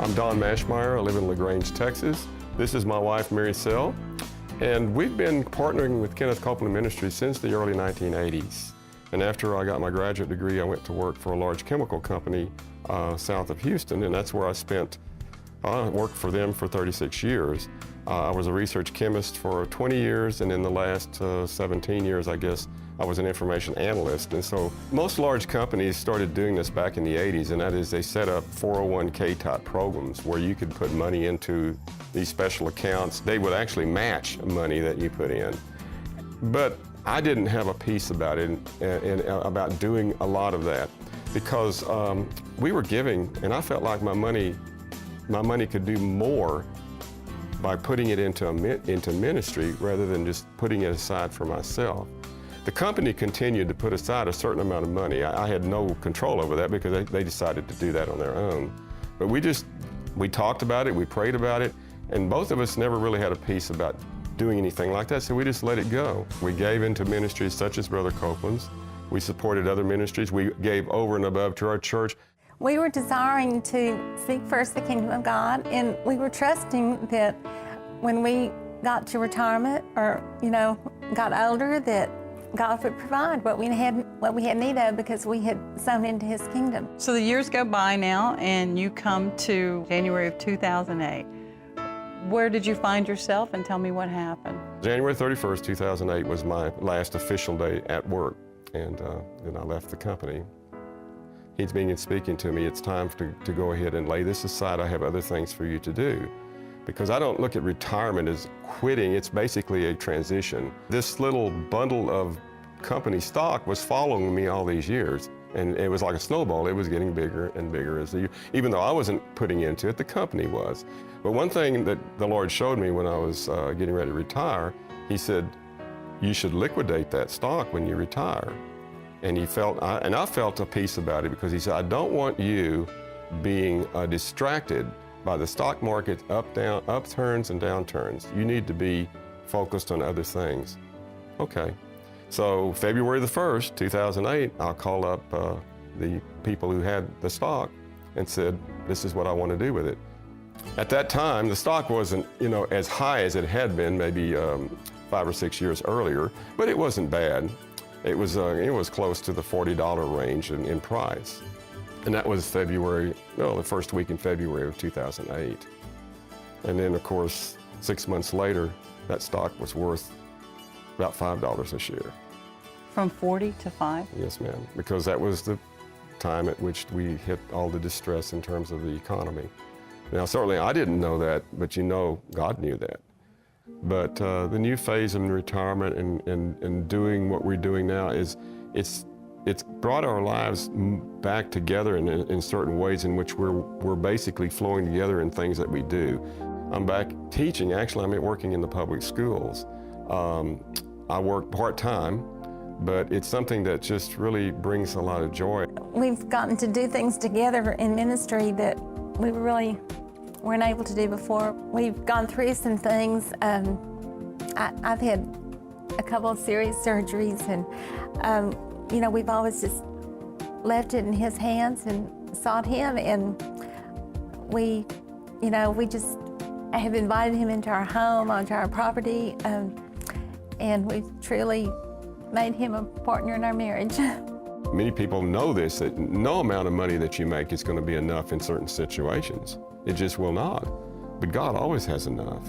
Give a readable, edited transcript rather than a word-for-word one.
I'm Don Maschmeyer. I live in LaGrange, Texas. This is my wife, Mary Sell, and we've been partnering with Kenneth Copeland Ministries since the early 1980s. And after I got my graduate degree, I went to work for a large chemical company south of Houston, and that's where I worked for them for 36 years. I was a research chemist for 20 years, and in the last 17 years, I guess, I was an information analyst. And so most large companies started doing this back in the 80s, and that is they set up 401k type programs where you could put money into these special accounts. They would actually match money that you put in. But I didn't have a piece about it and about doing a lot of that because we were giving, and I felt like my money could do more by putting it into ministry rather than just putting it aside for myself. The company continued to put aside a certain amount of money. I had no control over that because they decided to do that on their own. But we talked about it, we prayed about it, and both of us never really had a piece about doing anything like that, so we just let it go. We gave into ministries such as Brother Copeland's. We supported other ministries. We gave over and above to our church. We were desiring to seek first the kingdom of God, and we were trusting that when we got to retirement or, got older, that God would provide what we had need of because we had sown into His kingdom. So the years go by now, and you come to January of 2008. Where did you find yourself, and tell me what happened? January 31st, 2008 was my last official day at work, and then I left the company. He's been speaking to me, it's time to go ahead and lay this aside. I have other things for you to do. Because I don't look at retirement as quitting, it's basically a transition. This little bundle of company stock was following me all these years, and it was like a snowball. It was getting bigger and bigger as the year. Even though I wasn't putting into it, the company was. But one thing that the Lord showed me when I was getting ready to retire, He said, you should liquidate that stock when you retire. And I felt a peace about it because He said, I don't want you being distracted by the stock market upturns and downturns. You need to be focused on other things. Okay, so February the 1st, 2008, I'll call up the people who had the stock and said, this is what I want to do with it. At that time, the stock wasn't, as high as it had been maybe 5 or 6 years earlier, but it wasn't bad. It was close to the $40 range in price. And that was the first week in February of 2008. And then, of course, 6 months later, that stock was worth about $5 a share. From 40 to 5? Yes, ma'am, because that was the time at which we hit all the distress in terms of the economy. Now, certainly I didn't know that, but God knew that. But the new phase of retirement and doing what we're doing now it's brought our lives back together in certain ways in which we're basically flowing together in things that we do. I'm back teaching. Actually, I'm working in the public schools. I work part-time, but it's something that just really brings a lot of joy. We've gotten to do things together in ministry that we really weren't able to do before. We've gone through some things. I've had a couple of serious surgeries, and we've always just left it in His hands and sought Him, and we just have invited Him into our home, onto our property, and we've truly made Him a partner in our marriage. Many people know this, that no amount of money that you make is going to be enough in certain situations. It just will not. But God always has enough.